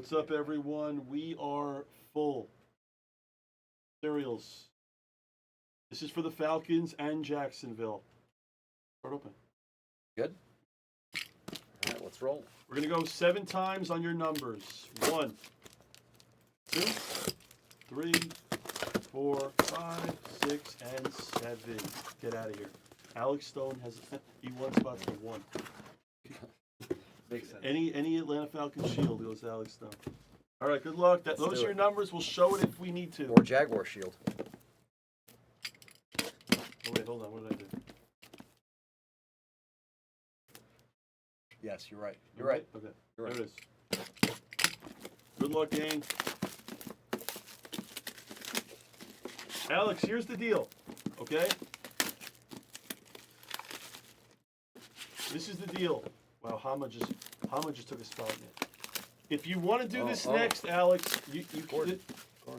What's up, everyone? We are full. Cereals. This is for the Falcons and Jacksonville. Start open. Good. All right, let's roll. We're going to go 7 times on your numbers. 1, 2, 3, 4, 5, 6, and 7. Get out of here. Alex Stone has he won spots for 1. Makes sense. Any Atlanta Falcons shield goes to Alex Stone. All right, good luck. Those are your numbers. We'll show it if we need to. Or Jaguar Shield. Oh, wait, hold on. What did I do? Yes, you're right. You're right. Okay. You're right. There it is. Good luck, gang. Alex, here's the deal. Okay? This is the deal. Wow, Hama just took a spot in it. If you want to do this next, Alex, you Gordon.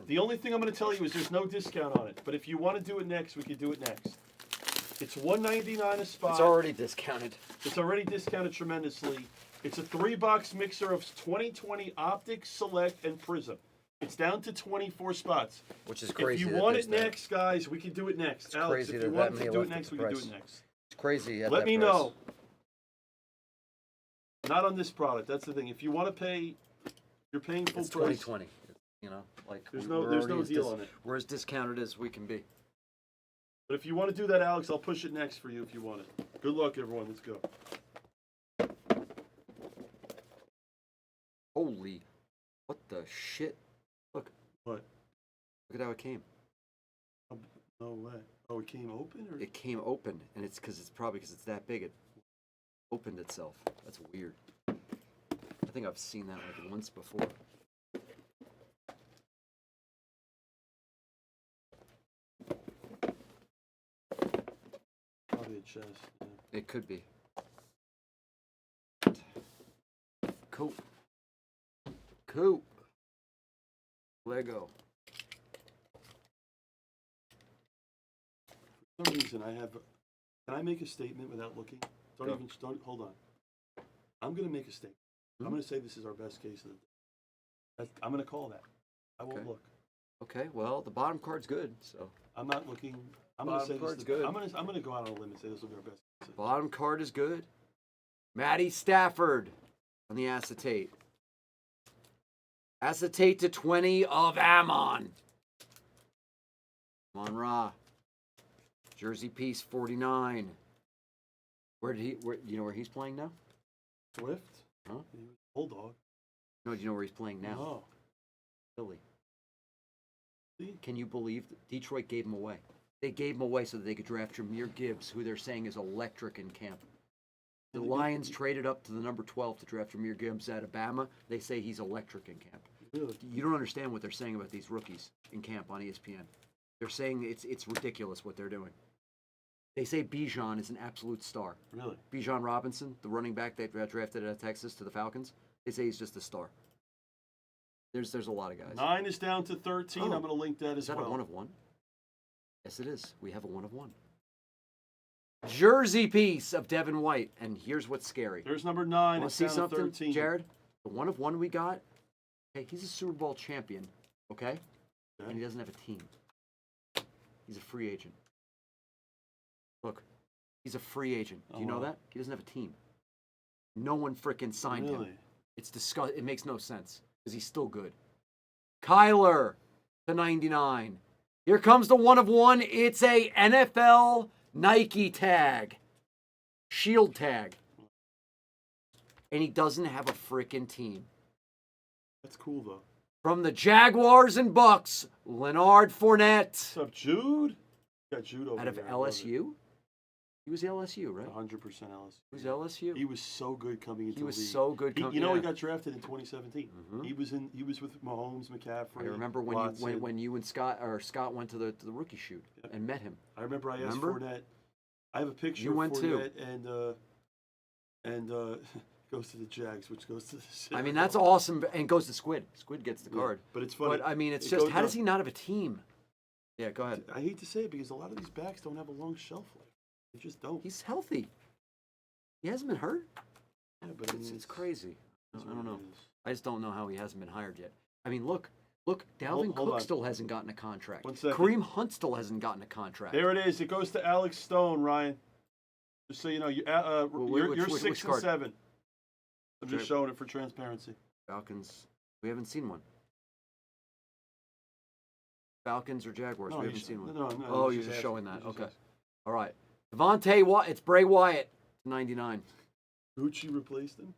the only thing I'm going to tell you is there's no discount on it. But if you want to do it next, we could do it next. It's $199 a spot. It's already discounted. It's already discounted tremendously. It's a 3-box mixer of 2020 Optic, Select, and Prism. It's down to 24 spots. Which is crazy. If you want it next, guys, we can do it next. It's Alex, crazy if you that want that to many do it left at next, the we can do price. it next. It's crazy. At Let that me price. know. Not on this product. That's the thing. If you want to pay, you're paying full It's price. 2020. You know, like There's we're no already as deal on it. We're as discounted as we can be. But if you want to do that, Alex, I'll push it next for you if you want it. Good luck, everyone. Let's go. Holy, what the shit? Look. What? Look at how it came. No way. Oh, it came open? Or? It came open, and it's probably because it's that big. It opened itself. That's weird. I think I've seen that like once before. Probably a chest. Yeah. It could be. Coop. Coop. Lego. For some reason, I have. Can I make a statement without looking? Don't hold on. I'm gonna make a statement. I'm gonna say this is our best case of the day. I'm gonna call that. I won't Okay. look. Okay, well, the bottom card's good, so. I'm not looking. I'm gonna Bottom say this. card's Is good. I'm gonna go out on a limb and say this will be our best case. Bottom card is good. Matty Stafford on the acetate. Acetate to 20 of Amon. Amon Ra. Jersey piece 49. Where you know where he's playing now? Swift? Huh? Bulldog. No, do you know where he's playing now? No. Philly. See? Can you believe that Detroit gave him away? They gave him away so that they could draft Jameer Gibbs, who they're saying is electric in camp. The Lions traded up to the number 12 to draft Jameer Gibbs out of Bama. They say he's electric in camp. Really? You don't understand what they're saying about these rookies in camp on ESPN. They're saying it's ridiculous what they're doing. They say Bijan is an absolute star. Really? Bijan Robinson, the running back they drafted out of Texas to the Falcons, they say he's just a star. There's a lot of guys. 9 is down to 13. Oh. I'm gonna link that Is as that well. a 1 of 1? Yes, it is. We have a 1 of 1. Jersey piece of Devin White, and here's what's scary. There's number 9. Want It's to see down to something, 13. Jared? The 1 of 1 we got. Okay, he's a Super Bowl champion. Okay, and he doesn't have a team. He's a free agent. Look, he's a free agent. Do you know that? He doesn't have a team. No one frickin' signed him. Really? It's disgusting. It makes no sense because he's still good. Kyler to 99. Here comes the 1 of 1. It's a NFL Nike tag, shield tag, and he doesn't have a frickin' team. That's cool though. From the Jaguars and Bucks, Leonard Fournette. What's up, Jude? Got Jude over Out of there. I love it. LSU? He was LSU, right? 100% LSU. He was LSU. He was so good coming into He was the league. so good He got drafted in 2017. Mhm. He was with Mahomes, McCaffrey. I remember when you and Scott went to the rookie shoot and met him. I remember I asked Remember? Fournette. I have a picture You of went too. Fournette and goes to the Jags, which goes to the I mean, that's awesome, and goes to Squid. Squid gets the card. But it's funny. But I mean, it's It just goes how does down. he not have a team? Yeah, go ahead. I hate to say it because a lot of these backs don't have a long shelf life. They just don't. He's healthy. He hasn't been hurt. Yeah, but I mean, It's crazy. I it's don't what know. it is. I just don't know how he hasn't been hired yet. I mean, look, Dalvin hold Cook on. still hasn't gotten a contract. 1 second. Kareem Hunt still hasn't gotten a contract. There it is. It goes to Alex Stone, Ryan. Just so you know, you're which 6 and card? 7. I'm just Okay. showing it for transparency. Falcons. We haven't seen one. Falcons or Jaguars? No, we you haven't sh- seen one. no, Oh, he's you're just asking. showing He's that. just Okay. asking. All right. Devontae Wyatt. It's Bray Wyatt. 99. Gucci replaced him.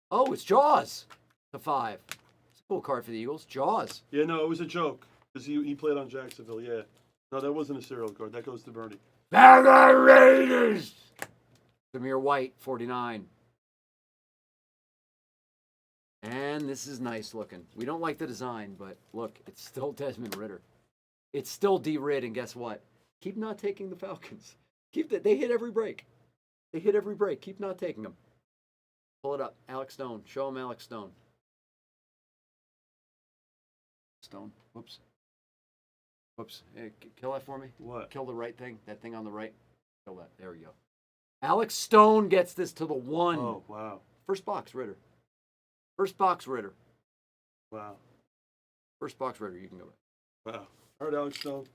Oh, it's Jaws. The 5. It's a cool card for the Eagles. Jaws. Yeah, no, it was a joke because he played on Jacksonville. Yeah, no, that wasn't a serial card. That goes to Bernie. The Raiders. Zamir White. 49. And this is nice looking. We don't like the design, but look, it's still Desmond Ritter. It's still D. Rid, and guess what? Keep not taking the Falcons. They hit every break. They hit every break. Keep not taking them. Pull it up. Alex Stone. Show him Alex Stone. Stone. Whoops. Whoops. Hey, kill that for me. What? Kill the right thing. That thing on the right. Kill that. There we go. Alex Stone gets this to the 1. Oh, wow. First box, Ritter. First box, Ritter. Wow. First box, Ritter. You can go back. Wow. All right, Alex Stone.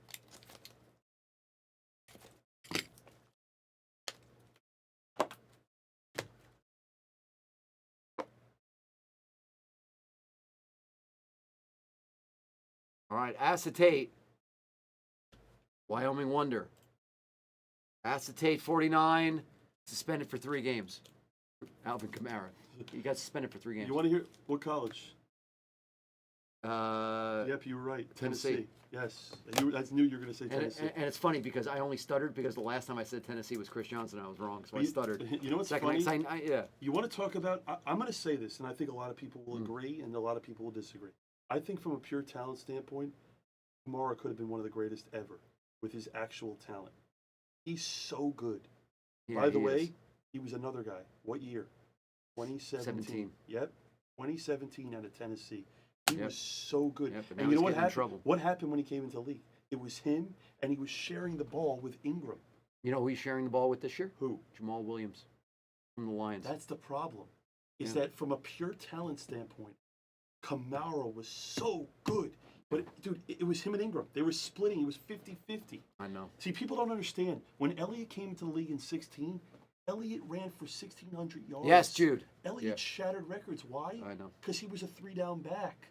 All right, Acetate. Wyoming Wonder. Acetate 49. Suspended for 3 games. Alvin Kamara. He got suspended for 3 games. You want to hear what college? Uh, Yep, you were right. Tennessee. Yes. I knew you were going to say and, Tennessee. and it's funny because I only stuttered because the last time I said Tennessee was Chris Johnson. I was wrong, so I stuttered. You know what's Second, funny? yeah. You want to talk about? I'm going to say this, and I think a lot of people will Mm. agree, and a lot of people will disagree. I think from a pure talent standpoint, Kamara could have been one of the greatest ever with his actual talent. He's so good. Yeah, By the he way, is. he was another guy. What year? 2017. 17. Yep. 2017 out of Tennessee. He Yep. was so good. Yep, but now and you he's know what getting in happened? trouble. What happened when he came into the league? It was him, and he was sharing the ball with Ingram. You know who he's sharing the ball with this year? Who? Jamal Williams from the Lions. That's the problem. Is Yeah. that from a pure talent standpoint, Kamara was so good. But, dude, it was him and Ingram. They were splitting. It was 50-50. I know. See, people don't understand. When Elliott came into the league in 16, Elliott ran for 1,600 yards. Yes, Jude. Elliott Yeah. shattered records. Why? I know. Because he was a 3-down back.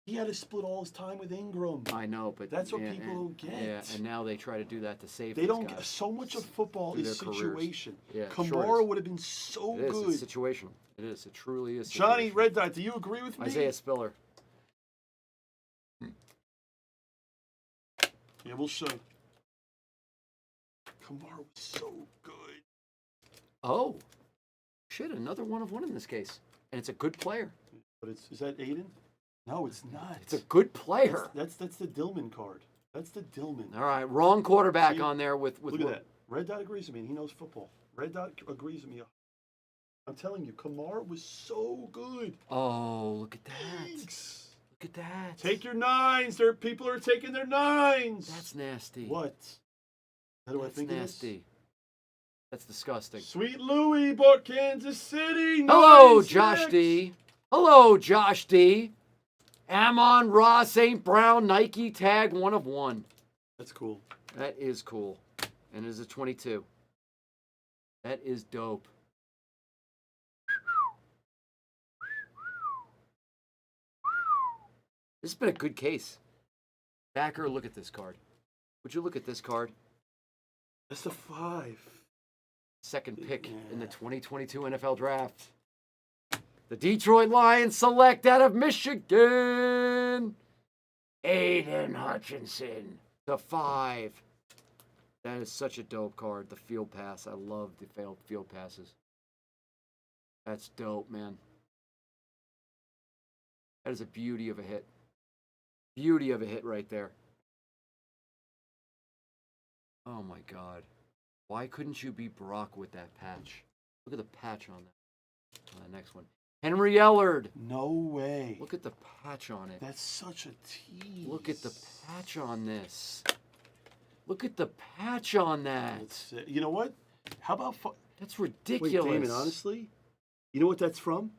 He had to split all his time with Ingram. I know, but That's what yeah, people and- don't get. Yeah, and now they try to do that to save They these don't guys. get so much of football through is their careers. situation. Yeah, it sure Kamara is. would have been so It is. good. It's situational. It is. It truly is. Johnny situational. Red Dot, do you agree with me? Isaiah Spiller. Yeah, we'll show. Kamara was so good. Oh, shit! Another 1 of 1 in this case, and it's a good player. But is that Aiden? No, it's not. It's a good player. That's the Dillman card. That's the Dillman. All right, wrong quarterback See, on there with Look at that. Red Dot agrees with me, and he knows football. Red Dot agrees with me. I'm telling you, Kamara was so good. Oh, look at that! Thanks. Look at that! Take your 9s. People are taking their 9s. That's nasty. What? How do That's I think nasty. That's disgusting. it is? Sweet Louie bought Kansas City. Hello, Nice Josh next. D. Hello, Josh D. Amon Ross St. Brown Nike tag 1 of 1. That's cool. That is cool. And it is a 22. That is dope. This has been a good case. Backer, look at this card. Would you look at this card? That's the 5. Second pick in the Yeah. 2022 NFL Draft. The Detroit Lions select out of Michigan, Aiden Hutchinson, the 5. That is such a dope card. The field pass. I love the field passes. That's dope, man. That is a beauty of a hit. Beauty of a hit right there. Oh my God. Why couldn't you be Brock with that patch? Look at the patch on that. On the next one. Henry Ellard. No way. Look at the patch on it. That's such a tease. Look at the patch on this. Look at the patch on that. You know what? How about That's Wait, ridiculous. Damon, honestly, you know what that's from?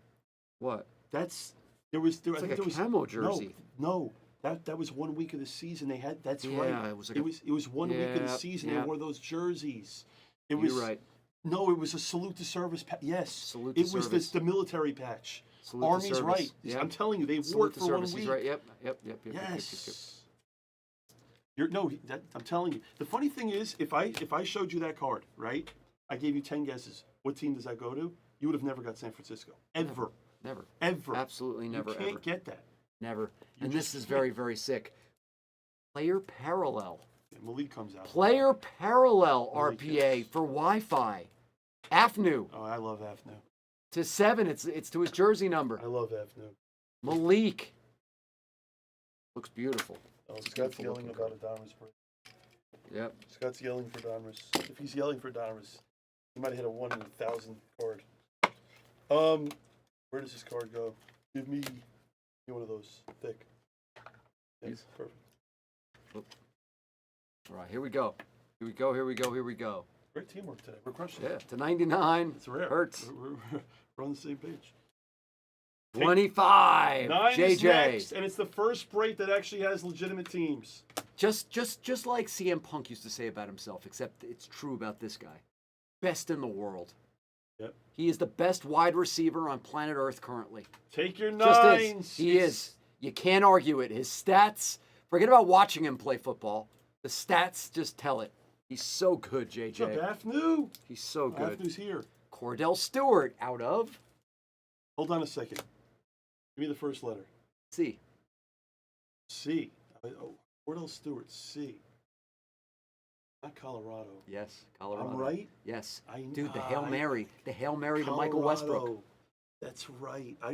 What? That's I It's think like a there was camo jersey. No, that was 1 week of the season. They had that's Yeah, right. it was like it was 1 week of the yeah, season. yeah. They wore those jerseys. It was You're right. No, it was a salute to service. Yes, Salute to it was service. the military patch. Salute to Army's service. right. Yeah. I'm telling you, they wore Salute it to for 1 service. week. He's right. Yep. Yes. You're no. I'm telling you. The funny thing is, if I showed you that card, right? I gave you 10 guesses. What team does that go to? You would have never got San Francisco. Ever. Never. Ever. Absolutely never. You can't ever. get that. Never. You And just this is can't. very, very sick. Player parallel. Yeah, Malik comes out. Player parallel Malik, RPA yes. for Wi-Fi. Afnu Oh, I love Afnu. to 7. It's to his jersey number. I love Afnu. Malik. Looks beautiful. Oh, It's a Scott's beautiful yelling looking about Adamas break. Yep. Scott's yelling for Donruss. If he's yelling for Donruss, he might have hit a 1 in 1,000 card. Where does this card go? Give me one of those thick. Yes, perfect. All right, here we go. Here we go. Great teamwork today. We're crushing Yeah, it. to 99. It's rare. Hurts. We're on the same page. 25. 9 is JJ. next, and it's the first break that actually has legitimate teams. Just like CM Punk used to say about himself, except it's true about this guy. Best in the world. Yep. He is the best wide receiver on planet Earth currently. Take your Just nines. is. He is. You can't argue it. His stats, forget about watching him play football. The stats just tell it. He's so good, What's up, JJ. Afnu? He's so good. Afnu's here. Cordell Stewart out of Hold on a second. Give me the first letter. C. C. Oh, Cordell Stewart, C. Not Colorado. Yes, Colorado. I'm right? Yes. I- Dude, the ah, Hail I- Mary. The Hail Mary to Michael Westbrook. Colorado. That's right. I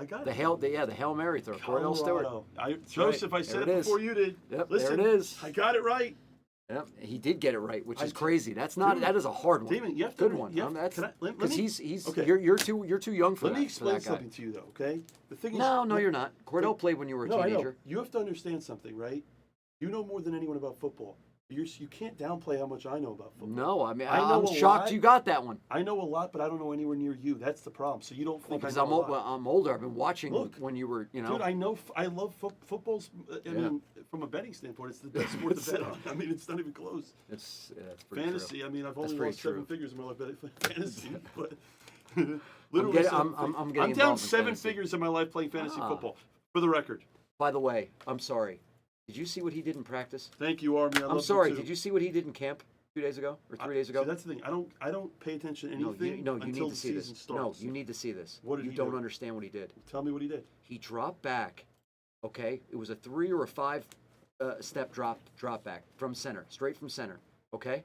got The it. Hail Mary throw. Cordell Stewart. Colorado. Joseph, I said There it it is. before you did. Yep, Listen, there it is. I got it right. Yep, he did get it right, which is I- crazy. That's not. Dude, that is a hard one. Damon, you have to Good under- one. you have- That's can I- let because me- he's okay. you're too young for Let that. me for explain that guy. something to you, though, okay? The thing is, No, you're not. Cordell played when you were a No, I know. teenager. You have to understand something, right? You know more than anyone about football. You can't downplay how much I know about football. No, I mean I know I'm a shocked lot. you got that one. I know a lot, but I don't know anywhere near you. That's the problem. So you don't think Because I I'm know a old, lot. I'm older. I've been watching Look, when you were, you know. Dude, I know. I love football's. I Yeah. mean, from a betting standpoint, it's the best sport to bet on. I mean, it's not even close. It's pretty Fantasy. true. I mean, I've That's only pretty lost 7 true. figures in my life betting fantasy, but literally, getting- seven I'm figures. getting I'm down involved in 7 fantasy. figures in my life playing fantasy Ah. football. For the record, By the way, I'm sorry. Did you see what he did in practice? thank you, Army. I love I'm sorry. You too. Did you see what he did in camp 2 days ago or 3 days ago? See, that's the thing. I don't pay attention to No, anything you until need the to see season this. No, starts. you need to see this. What did you he don't do? understand what he did. Tell me what he did. He dropped back. Okay, it was a 3 or a 5 step drop back from center, straight from center. Okay,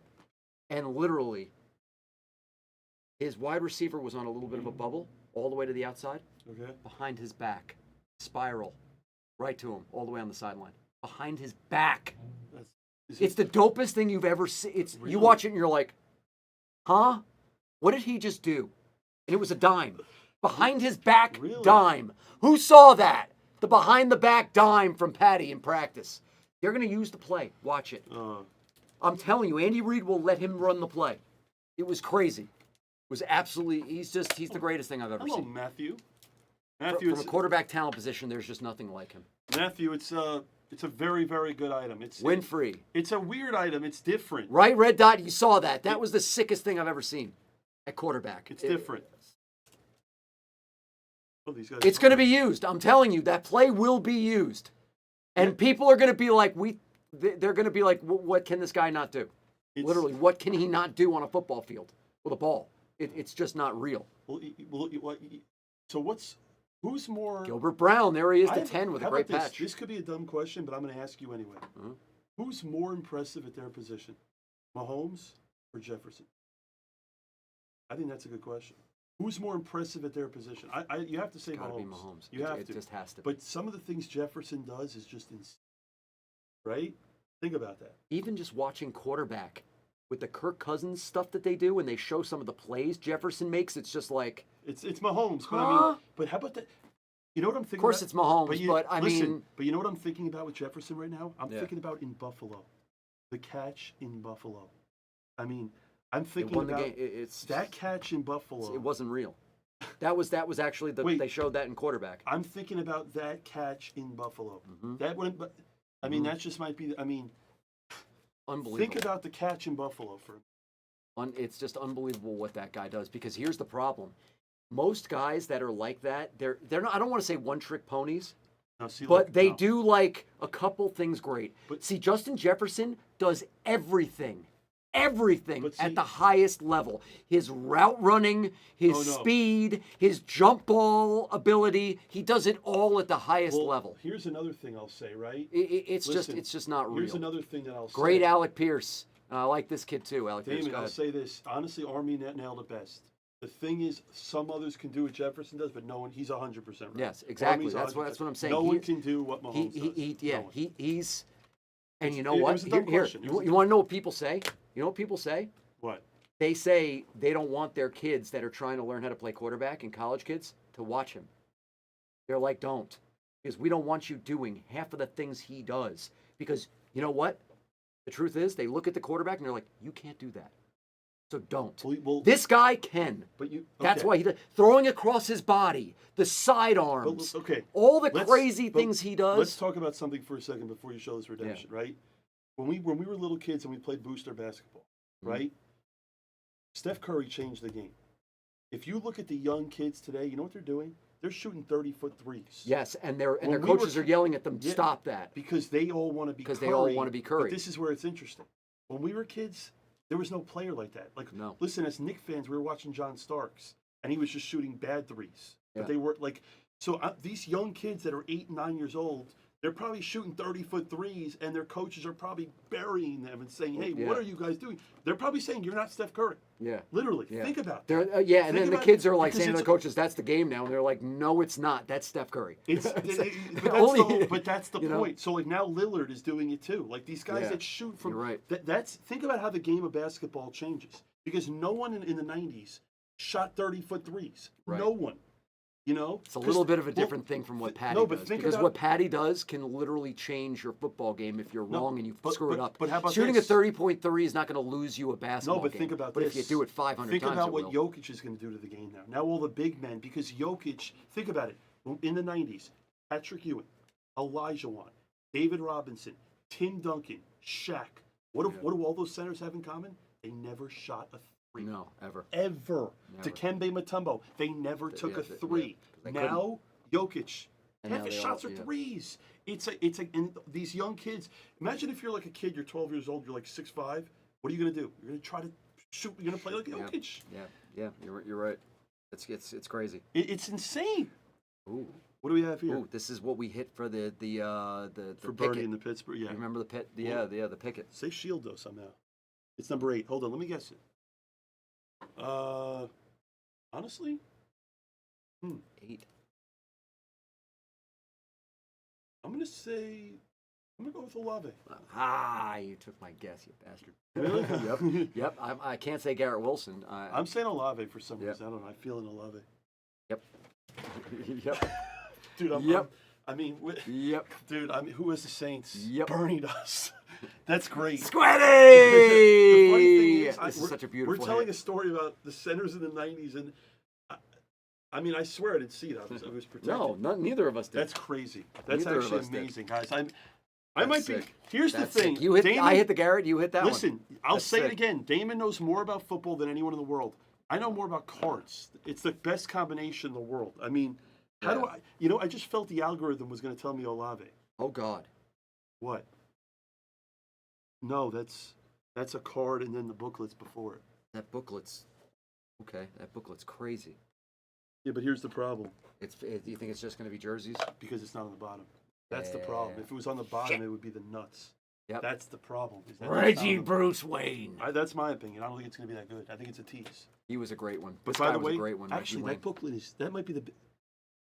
and literally, his wide receiver was on a little bit of a bubble all the way to the outside, Okay. behind his back, spiral, right to him, all the way on the sideline, behind his back. That's, is It's the dopest thing you've ever seen. It's Really? you watch it and you're like, huh? What did he just do? And it was a dime. Behind his back Really? dime. Who saw that? The behind the back dime from Patty in practice. They're going to use the play. Watch it. I'm telling you, Andy Reid will let him run the play. It was crazy. It was absolutely, he's the greatest thing I've ever hello, seen. Matthew. From Matthew, a quarterback talent position, there's just nothing like him. Matthew, it's a very, very good item. Winfrey. It's a weird item. It's different. Right, red dot, you saw that. That was the sickest thing I've ever seen at quarterback. It's different. Oh, these guys. It's going to be used. I'm telling you, that play will be used. And people are going to be like, they're going to be like, what can this guy not do? It's- Literally, what can he not do on a football field with a ball? It's just not real. So who's more? Gilbert Brown, there he is, I the have- 10 with a how great about this? patch. This could be a dumb question, but I'm going to ask you anyway. Mhm. Who's more impressive at their position, Mahomes or Jefferson? I think that's a good question. Who's more impressive at their position? You have to say It's got to Mahomes. be Mahomes. You have it to. just has to. But some of the things Jefferson does is just insane. Right? Think about that. Even just watching quarterback with the Kirk Cousins stuff that they do and they show some of the plays Jefferson makes, it's just like, It's Mahomes, but I Huh? mean, but how about that? You know what I'm thinking? of course about? it's Mahomes, but I listen, mean, but you know what I'm thinking about with Jefferson right now? I'm Yeah. thinking about in Buffalo, the catch in Buffalo. I mean, I'm They thinking won the about game. It's that catch in Buffalo. It wasn't real. That was actually Wait. they showed that in quarterback. I'm thinking about that catch in Buffalo. Mhm. That wouldn't. I mean, Mhm. that just might be. I mean, Unbelievable. think about the catch in Buffalo for. It's just unbelievable what that guy does because here's the problem. Most guys that are like that, they're not. I don't want to say one-trick ponies, No, see, but look, they no. do like a couple things great. But- See, Justin Jefferson does everything But at see- the highest level. His route running, his Oh, no. speed, his jump ball ability, he does it all at the highest Well, level. Here's another thing I'll say. Right. It's Listen, just not real. Here's another thing that I'll Great say. Alec Pierce. I like this kid too, Alec Pierce. Damon, Go I'll ahead. say this. Honestly, Army nailed it best. The thing is, some others can do what Jefferson does, but no one. He's 100% right. Yes, exactly. Army's That's what 100%. I'm saying. No He- one can do what Mahomes does. No one. He's, and you It's- know it what? was a dumb question. It was a You want to know what people say? You know what people say? What? They say they don't want their kids that are trying to learn how to play quarterback and college kids to watch him. They're like, don't, because we don't want you doing half of the things he does. Because you know what? The truth is, they look at the quarterback and they're like, you can't do that. So don't. Well, This guy can. but you. That's okay. why he does. Throwing across his body, the sidearms, But, okay. all the Let's- crazy but things he does. Let's talk about something for a second before you show this redemption, right? When we were little kids and we played booster basketball, Mhm. right? Steph Curry changed the game. If you look at the young kids today, you know what they're doing? They're shooting 30-foot threes. Yes, and their When we coaches were- are yelling at them, Yeah. stop that. Because they all want to be Because Curry. they all wanna be Curry. But this is where it's interesting. When we were kids, there was no player like that. Like, No. listen, as Knicks fans, we were watching John Starks, and he was just shooting bad threes. Yeah. But they were like, so these young kids that are 8 and 9 years old, they're probably shooting 30-foot threes, and their coaches are probably burying them and saying, hey, Yeah. what are you guys doing? They're probably saying, you're not Steph Curry. Yeah. Literally. Yeah. Think about They're, that. yeah, and Think then the about- kids are like because saying to it's- their coaches, that's the game now. And they're like, no, it's not. That's Steph Curry. But that's the you know? point. So like now Lillard is doing it too. Like these guys Yeah, that shoot from you're right. that's think about how the game of basketball changes because no one in the 90s shot 30-foot threes. Right. No one. You know, It's a little bit of a different thing from what Patty but does. think Because about- what Patty does can literally change your football game if you're No, wrong and you but- screw but- it up. but how about Shooting this? a 30-point three is not going to lose you a basketball No, but game. think about but this. if you do it 500 think times, about it what will. Jokic is going to do to the game now. Now all the big men, because Jokic, think about it. In the 90s, Patrick Ewing, Elijah Wan, David Robinson, Tim Duncan, Shaq. What do all those centers have in common? They never shot a three. No, ever. Ever. Never. Dikembe Mutombo, they never took yeah, a three. they Now Jokic, And half now his they shots all- are yeah. threes. And these young kids. Imagine if you're like a kid, you're 12 years old, you're like 6'5". What are you gonna do? You're gonna try to shoot. You're gonna play like Yeah. Jokic. Yeah, you're right. It's crazy. It's insane. Ooh. What do we have here? Ooh, this is what we hit for the For picket. Bernie in the Pittsburgh, yeah. You remember the pit? Well- The picket. Say Shield though somehow. It's number 8. Hold on, let me guess it. Honestly, 8. I'm gonna go with Olave. Ah, you took my guess, you bastard. Really? Yep. Yep. I can't say Garrett Wilson. I'm saying Olave for some Yeah. reason. I don't know. I feel an Olave. Yep. Yep. Dude, Yep. Yep. Dude, I mean, who is the Saints? Yep. Bernie does. That's great. Squiddy! The funny thing is, This is such a beautiful We're telling hit. a story about the centers in the '90s, and I mean, I swear I didn't see it. I was protected. No, neither of us did. That's crazy. That's Neither of actually us did. amazing, guys. I That's might sick. be. Here's That's the thing. sick. You hit. Damon, I hit the Garrett. You hit that Listen, one. I'll That's say sick. it again. Damon knows more about football than anyone in the world. I know more about cards. It's the best combination in the world. I mean, how do Yeah. I? I just felt the algorithm was going to tell me Olave. Oh God. What? No, that's a card, and then the booklet's before it. That booklet's okay. That booklet's crazy. Yeah, but here's the problem. Do you think it's just going to be jerseys? Because it's not on the bottom. That's the problem. Yeah. If it was on the bottom, it would be the nuts. Yep. That's the problem. Is that that's not on the- Bruce Wayne. That's my opinion. I don't think it's going to be that good. I think it's a tease. He was a great one. But This by guy the was way, a great one. actually, Reggie that booklet that might be the.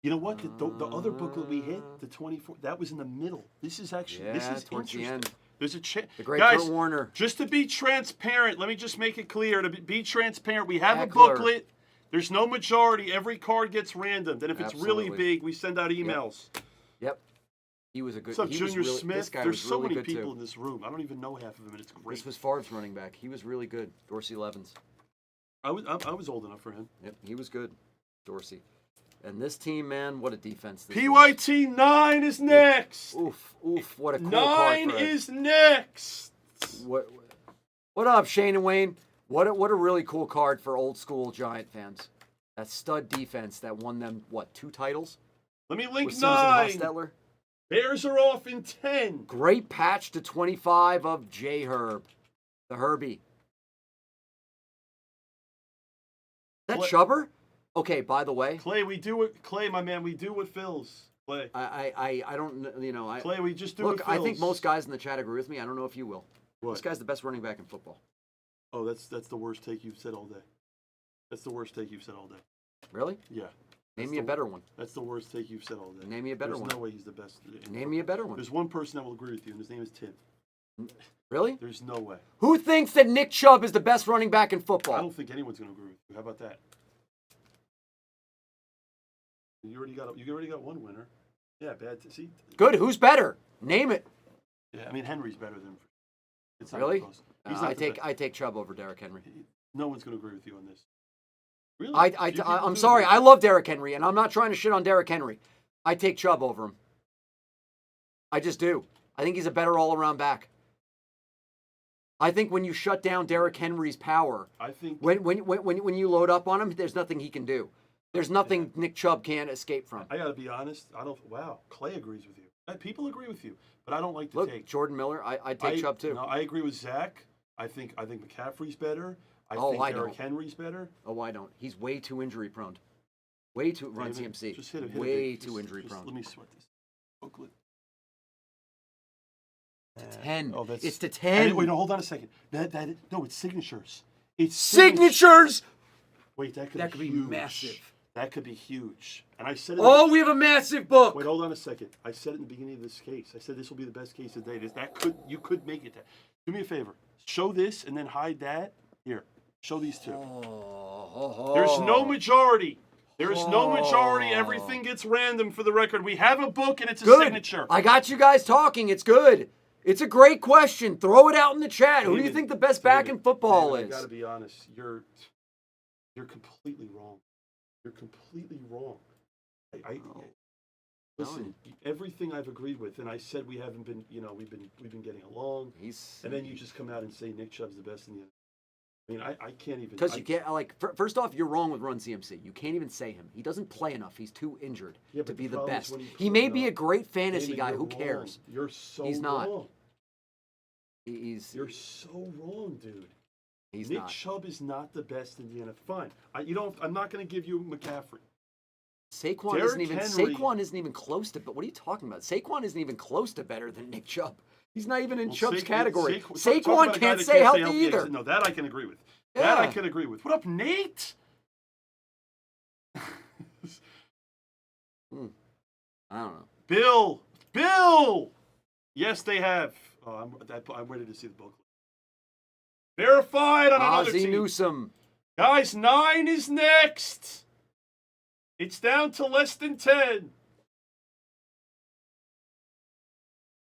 You know what? The other booklet we hit, the 24, that was in the middle. This is actually this Yeah, is towards the interesting. end. There's a chance. The great Guys, Kurt Warner. just to be transparent, let me just make it clear. To be transparent, we have a Eckler. booklet. There's no majority. Every card gets randomed, and if it's really Absolutely. big, we send out emails. Yep. He was a good. What's up, he was Junior really, Smith? This guy There's was so really many good people too. in this room. I don't even know half of them, and it's great. This was Favre's running back. He was really good. Dorsey Levens. I was old enough for him. Yep, he was good. Dorsey. And this team, man, what a defense. This was. PYT 9 is next. Oof, what a cool 9 card for is next. What up, Shane and Wayne? What a really cool card for old school Giant fans. That stud defense that won them, 2 titles? Let me link With Susan 9. Hostetler? Bears are off in 10. Great patch to 25 of J Herb. The Herbie. That Chubber? Okay, by the way. Clay, Clay, my man, we do what fills. Clay. I don't, Clay, we just do look, what fills. I think most guys in the chat agree with me. I don't know if you will. What? This guy's the best running back in football. Oh, that's the worst take you've said all day. That's the worst take you've said all day. Really? Yeah. Name me a better one. That's the worst take you've said all day. Name me a better There's one. no way he's the best. Name me a better one. There's one person that will agree with you, and his name is Tim. Really? There's no way. Who thinks that Nick Chubb is the best running back in I football? don't think anyone's going to agree with you. How about that? You already got one winner. Yeah, see. Good. Who's better? Name it. Yeah, I mean Henry's better than. It's not Really? close. He's not the best. I take Chubb over Derrick Henry. No one's going to agree with you on this. Really? I'm sorry. I love Derrick Henry, and I'm not trying to shit on Derrick Henry. I take Chubb over him. I just do. I think he's a better all-around back. I think when you shut down Derrick Henry's power, I think when you load up on him, there's nothing he can do. There's nothing Nick Chubb can't escape from. I got to be honest. Wow, Clay agrees with you. People agree with you, but I don't like to Look, take. Jordan Miller, I take Chubb too. No, I agree with Zach. I think McCaffrey's better. I I think don't. Henry's better. Oh, I don't. He's way too injury prone. Way too run David, CMC. Just hit it. Way too injury prone. Let me sweat this. Oakland. To 10. Oh, that's, it's to 10. Wait, no, hold on a second. No, it's signatures. It's signatures. Wait, that could be be huge. massive. That could be huge. And I said it. Oh, we have a massive book. Wait, hold on a second. I said it in the beginning of this case. I said this will be the best case of the day. You could make it that. Do me a favor. Show this and then hide that. Here. Show these two. There's no majority. There's no majority. Everything gets random for the record. We have a book and it's a signature. I got you guys talking. It's good. It's a great question. Throw it out in the chat. Who do you think the best back in football is? I got to be honest. You're completely wrong. You're completely wrong. Listen, everything I've agreed with, and I said we haven't been, we've been getting along. And then you just come out and say Nick Chubb's the best in the. I mean, I can't even. Because you can't first off, you're wrong with Run CMC. You can't even say him. He doesn't play enough. He's too injured to be the best. He may be a great fantasy guy. Who cares? You're so He's not. wrong. You're so wrong, dude. He's Nick not. Chubb is not the best in the NFL. Fine. I'm not going to give you McCaffrey. Saquon isn't even close to. But what are you talking about? Saquon isn't even close to better than Nick Chubb. He's not even in Chubb's category. Saquon can't stay healthy either. No, that I can agree with. Yeah. That I can agree with. What up, Nate? I don't know. Bill. Yes, they have. Oh, I'm ready to see the booklet. Verified on another Ozzie team. Newsome. Guys, 9 is next. It's down to less than 10.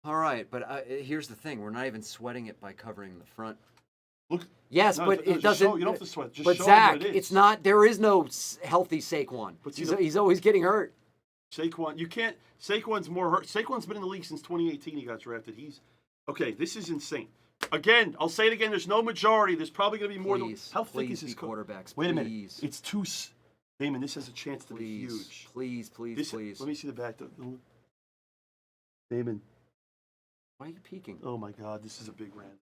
All right, but here's the thing: we're not even sweating it by covering the front. Look. Yes, No, but no, it doesn't. you don't have to sweat. Just but show Zach, them what it is. it's not. There is no healthy Saquon. But He's always getting hurt. Saquon, you can't. Saquon's more hurt. Saquon's been in the league since 2018. He got drafted. Okay. This is insane. Again, I'll say it again. There's no majority. There's probably going to be more than. How thick is his quarterbacks? Wait a minute. It's too. Damon, this has a chance to be huge. Please. Let me see the back. Damon. Why are you peeking? Oh my God, this is a big rant.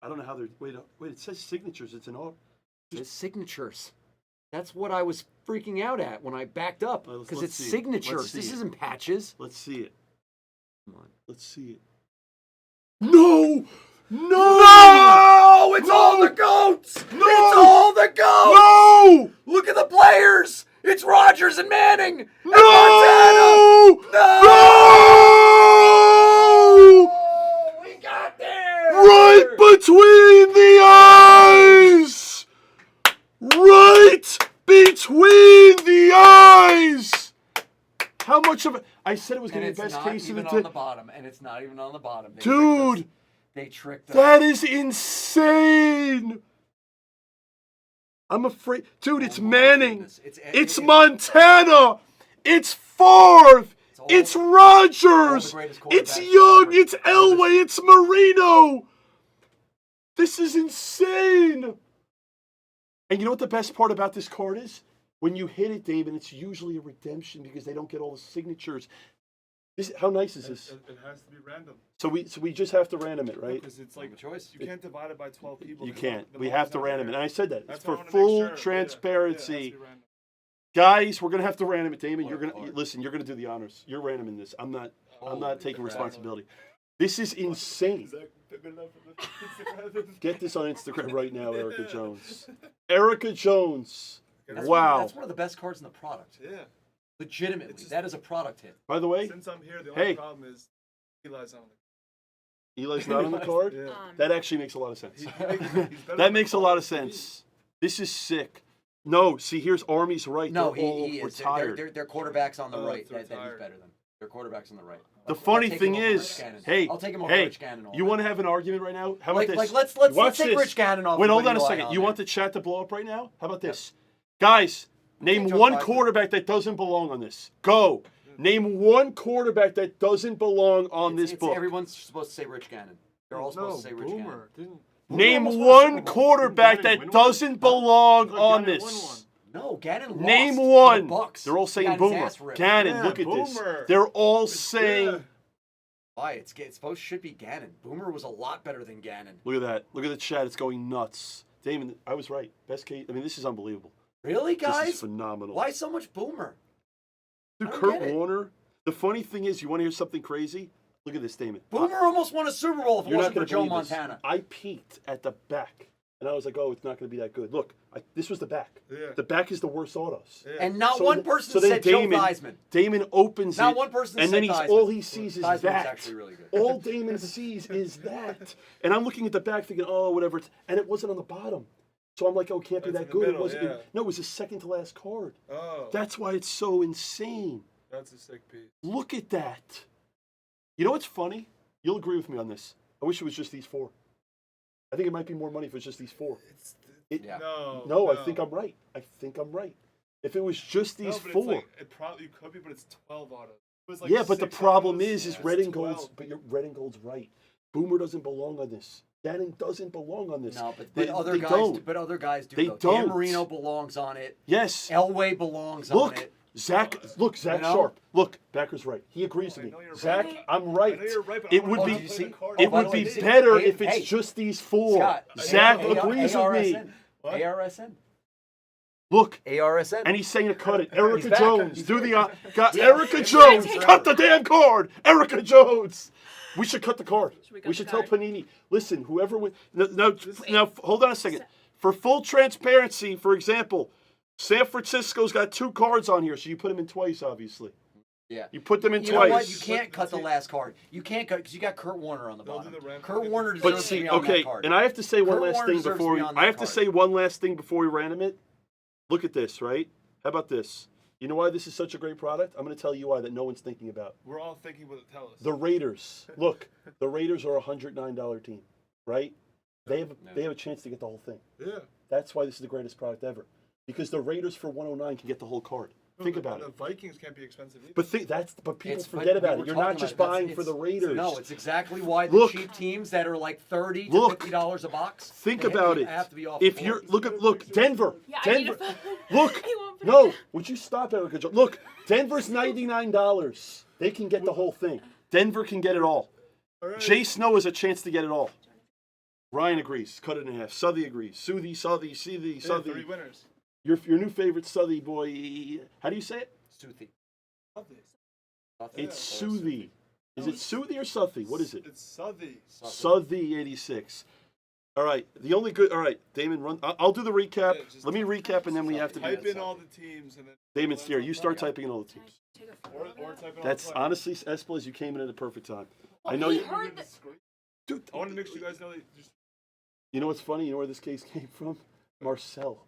I don't know how they're. Wait. It says signatures. It's an all. It's signatures. That's what I was freaking out at when I backed up because it's signatures. This isn't patches. Let's see it. Come on. Let's see it. No! It's all the goats! No! It's all the goats! No! Look at the players! It's Rodgers and Manning! And No! Montana! No! No! We got there! Right between the eyes! Right between the eyes! How how much of it? I said it was going And to be it's best not case of even the on the bottom. And it's not even on the bottom. Dude, They tricked us. that is insane. I'm afraid. Dude, it's Oh my Manning. goodness. It's Montana. It's Favre. It's Rodgers. It's Young. It's Elway. It's Marino. This is insane. And you know what the best part about this card is? When you hit it, Damon, it's usually a redemption because they don't get all the signatures. How nice is this? It has to be random. So we just have to random it, right? Because it's like choice. You can't divide it by 12 people. You 'cause can't. the We ball's have to not random it. there. And I said that. That's It's why I for wanna make full sure. Yeah, transparency. it has to be random. Guys, we're gonna have to random it, Damon. You're What a gonna card. listen. You're gonna do the honors. You're randoming this. I'm not Holy taking crap. responsibility. This is insane. Is that good enough for the Instagram? Get this on Instagram right now, Erica Jones. Erica Jones. That's Wow. That's one of the best cards in the product. Yeah. Legitimately, It's just- that is a product hit. By the way, Since I'm here, the only Hey. problem is Eli's on Eli's not on the card. Yeah. That actually makes a lot of sense. He's better That than makes a Paul. lot of sense. This is sick. No, see, here's Army's right. No, They're all he is. retired. Their quarterback's on the Oh, right. it's That he's retired. better than. Their quarterback's on the right. The I'll funny take thing him over is, Rich Gannon. hey, I'll take him over hey, Rich Gannon. all you day. want to have an argument right now? How about this? Let's Watch take this. Rich Gannon off. Wait, and hold put on a Eli second. on You there. want the chat to blow up right now? How about this? Guys, name Joe one Theismann. quarterback that doesn't belong on this. Go. Name one quarterback that doesn't belong on this book. Everyone's supposed to say Rich Gannon. They're all supposed to say Rich Gannon. Boomer. Didn't Name almost won a Super one Bowl. quarterback Didn't Gannon that win one? doesn't belong Look, on Gannon won this. one. No, Gannon lost. Name to the one. Bucks. They're all He saying got his Boomer. ass ripped. Gannon, Yeah, look at this. Boomer. They're all saying. Yeah. Why? It's supposed should be Gannon. Boomer was a lot better than Gannon. Look at that. Look at the chat. It's going nuts. Damon, I was right. Best case. I mean, this is unbelievable. Really, This guys? is phenomenal. Why so much Boomer? Dude, I don't Kurt get it. Warner. The funny thing is, you want to hear something crazy? Look at this, Damon. Boomer almost won a Super Bowl if it You're not wasn't going for to Joe believe this. Montana. I peeked at the back, and I was like, "Oh, it's not going to be that good." Look, this was the back. Yeah. The back is the worst autos. Yeah. And not So one th- person so then said Damon, Joe Theismann. Damon opens Not it, one person and said then Theismann. all he sees is Theismann's that. actually really good. All Damon sees is that, and I'm looking at the back, thinking, "Oh, whatever." And it wasn't on the bottom, so I'm like, "Oh, it can't be That's that in the good." middle, It wasn't. yeah. No, it was the second to last card. Oh. That's why it's so insane. That's a sick piece. Look at that. You know what's funny? You'll agree with me on this. I wish it was just these four. I think it might be more money if it's just these four. It's Yeah. No, I think I'm right. I think I'm right. If it was just these but four. It's like, it probably could be, but it's 12 autos. It was like Yeah, but the 6 problem autos. is Yeah, red it's and gold's. 12. But your red and gold's right. Boomer doesn't belong on this. Gannon doesn't belong on this. No, but They- other they guys. don't. But other guys do. They though. don't. Dan Marino belongs on it. Yes. Elway belongs on Look, it. Zach. Look, Zach You know? Sharp. Look, Becker's right. He agrees I with know me. you're Zach, right. I'm I right. know you're right, but It I would wanna be. play the card. It by would the be way, see, better hey, if it's hey, just these four. Scott, Zach A- agrees with me. ARSN. What? ARSN. Look, ARSN. and he's saying to cut it. Erica back. Jones, He's do back. the got Yeah. Erica He's Jones, back. cut the damn card. Erica Jones. We should cut the card. we cut We the should tell card? Panini. Listen, whoever wins. Now, hold on a second. For full transparency, for example, San Francisco's got 2 cards on here, so you put them in twice, obviously. Yeah. You put them in You twice. know what? You can't cut the last card. You can't cut because you got Kurt Warner on the They'll do bottom. the ramp- Kurt Warner But deserves to see, be on okay, that card. and I have to say one Kurt last Warner thing deserves to before be we. on I that have to card. say one last thing before we random it. Look at this, right? How about this? You know why this is such a great product? I'm going to tell you why that no one's thinking about. We're all thinking what it tells us. The Raiders. Look, the Raiders are a $109 team, right? They have a chance to get the whole thing. Yeah. That's why this is the greatest product ever. Because the Raiders for 109 can get the whole card. Think about The it. Vikings can't be expensive either. But people It's- forget but about we it. You're were not talking just about it. buying That's- for the it's- Raiders. No, it's exactly why the Look. cheap teams that are like $30 Look. to $50 a box. Think they about it. have to be off If the you're board. look Denver. Yeah, I need Denver. a phone. Look. He won't put No, it would you stop, Erica? Look, Denver's $99. They can get the whole thing. Denver can get it all. All right. Jay Snow has a chance to get it all. Ryan agrees. Cut it in half. Southey agrees. Southey, Southey, Southey, Yeah, Southey. 3 winners. Your new favorite Southey boy. How do you say it? Soothie. Love this. It's Yeah. Southey. Is it Southey or Southey? What is it? It's Southey. Southey 86. All right. The only good. All right, Damon, run. I'll do the recap. Yeah, just Let me recap, and then we have to. Type in all the teams and then. Damon Steer, you start typing in all the teams. Take a Or photo. type in all That's the players. honestly, Esples, you came in at the perfect time. I Well, know he you. heard the- Dude, I want to make sure you guys know that just you know what's funny? You know where this case came from? Marcel.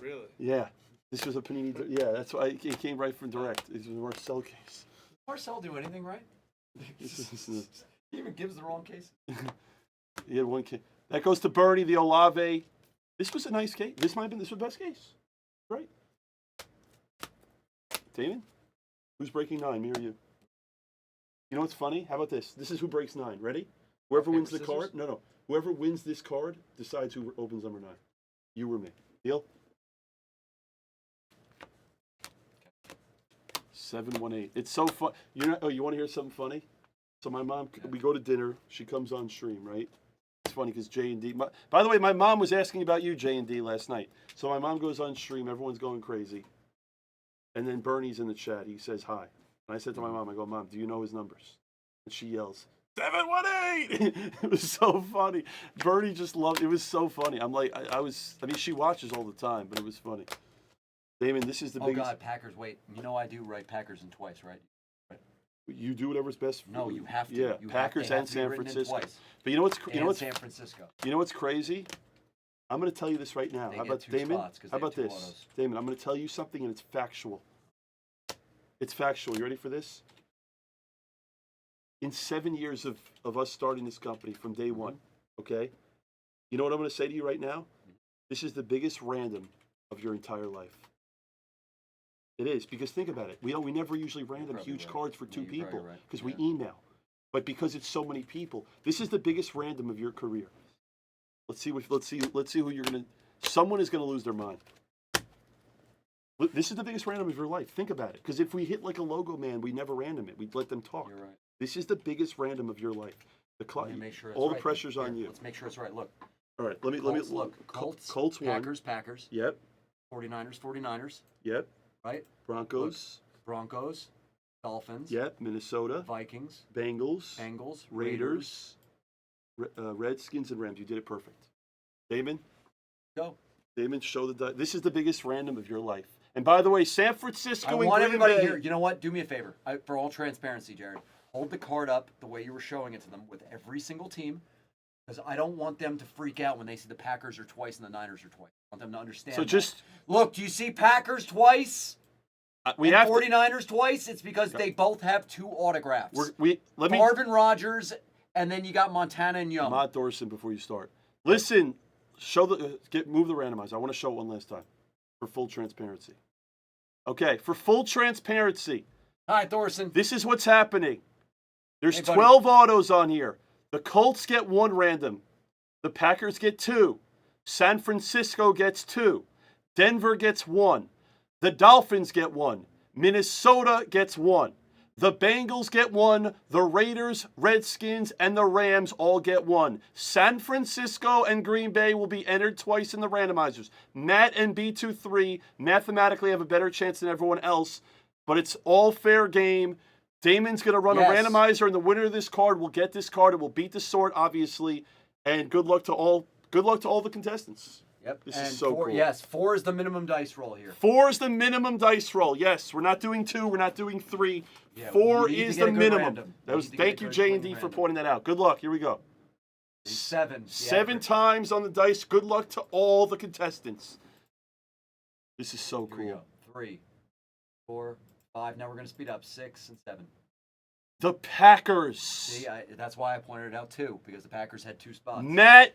really. Yeah. This was a Panini. Yeah, that's why it came right from Direct. It was a Marcel case. Marcel do anything right? He even gives the wrong case. He had one case. That goes to Bernie, the Olave. This was a nice case. This might have been the best case. Right. Damon? Who's breaking 9, me or you? You know what's funny? How about this? This is who breaks 9. Ready? Whoever Paper, wins the scissors? card. No. Whoever wins this card decides who opens number 9. You or me. Deal? 718. It's so fun. You know? Oh, you want to hear something funny? So my mom, we go to dinner. She comes on stream, right? It's funny because J&D. By the way, my mom was asking about you, J&D, last night. So my mom goes on stream. Everyone's going crazy. And then Bernie's in the chat. He says hi. And I said to my mom, I go, Mom, do you know his numbers? And she yells, 718! It was so funny. Bernie just loved it. It was so funny. I'm like, I mean, she watches all the time, but it was funny. Damon, this is the Oh, biggest. God, Packers. Wait, you know I do write Packers in twice, right? You do whatever's best for No, you have to. Yeah, You Packers they have and to be San written in Francisco. twice. But you know what's And San Francisco. You know what's crazy? I'm going to tell you this right now. They How get about 2 Damon? spots 'cause How they have about 2 this? autos. Damon, I'm going to tell you something and it's factual. It's factual. You ready for this? In 7 years of us starting this company from day one, okay? You know what I'm going to say to you right now? This is the biggest random of your entire life. It is, because think about it. We never usually random probably huge right. cards for Yeah, 2 you're probably people right. because Yeah. we email. But because it's so many people, this is the biggest random of your career. Let's see who you're going to someone is going to lose their mind. This is the biggest random of your life. Think about it. Because if we hit like a logo man, we never random it. We'd let them talk. You're right. This is the biggest random of your life. Let me make sure it's all the right, then. pressure's on Here, you. Let's make sure it's right. Look. All right, let me Look. Colts won. Packers. Yep. 49ers. Yep. Right? Broncos. Broncos. Dolphins. Yep. Minnesota. Vikings. Bengals. Bengals. Raiders. Redskins and Rams. You did it perfect. Damon. Go. Damon, show the. This is the biggest random of your life. And by the way, San Francisco. I and want Green everybody Bay. here. You know what? Do me a favor. For all transparency, Jared. Hold the card up the way you were showing it to them with every single team. Because I don't want them to freak out when they see the Packers are twice and the Niners are twice. I want them to understand. So that. just Look, do you see Packers twice? we and have 49ers twice? It's because they both have 2 autographs. let me Marvin Rogers, and then you got Montana and Young. Mott Dorson before you start. Listen, show move the randomizer. I want to show it one last time for full transparency. Okay, for full transparency, Hi, Thorson. this is what's happening. There's Hey, buddy. 12 autos on here. The Colts get 1 random. The Packers get 2. San Francisco gets 2. Denver gets 1. The Dolphins get 1. Minnesota gets 1. The Bengals get 1. The Raiders, Redskins, and the Rams all get 1. San Francisco and Green Bay will be entered twice in the randomizers. Matt and B23 mathematically have a better chance than everyone else, but it's all fair game. Damon's going to run Yes. a randomizer, and the winner of this card will get this card. It will beat the sort, obviously. And good luck to all the contestants. Yep. This and is so 4, cool. Yes, 4 is the minimum dice roll here. 4 is the minimum dice roll. Yes, we're not doing 2. We're not doing 3. Yeah, 4 we need to is get the a good minimum. random. That We was need to get thank a you good, J clean and D for random. pointing that out. Good luck. Here we go. 7. 7 times on the dice. Good luck to all the contestants. This is so Here we cool. go. 3, 4, 5. Now we're going to speed up. 6 and 7. The Packers. See, that's why I pointed it out too, because the Packers had 2 spots. Matt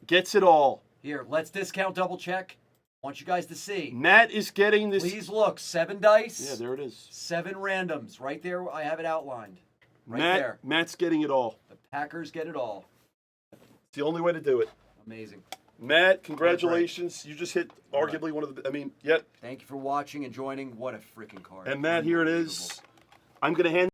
gets it all. Here, let's discount double check. I want you guys to see. Matt is getting this. Please look. 7 dice. Yeah, there it is. 7 randoms. Right there, I have it outlined. Right there. Matt's getting it all. The Packers get it all. It's the only way to do it. Amazing. Matt, congratulations. You just hit arguably one of the. Thank you for watching and joining. What a freaking card. And Matt, here it is. I'm going to hand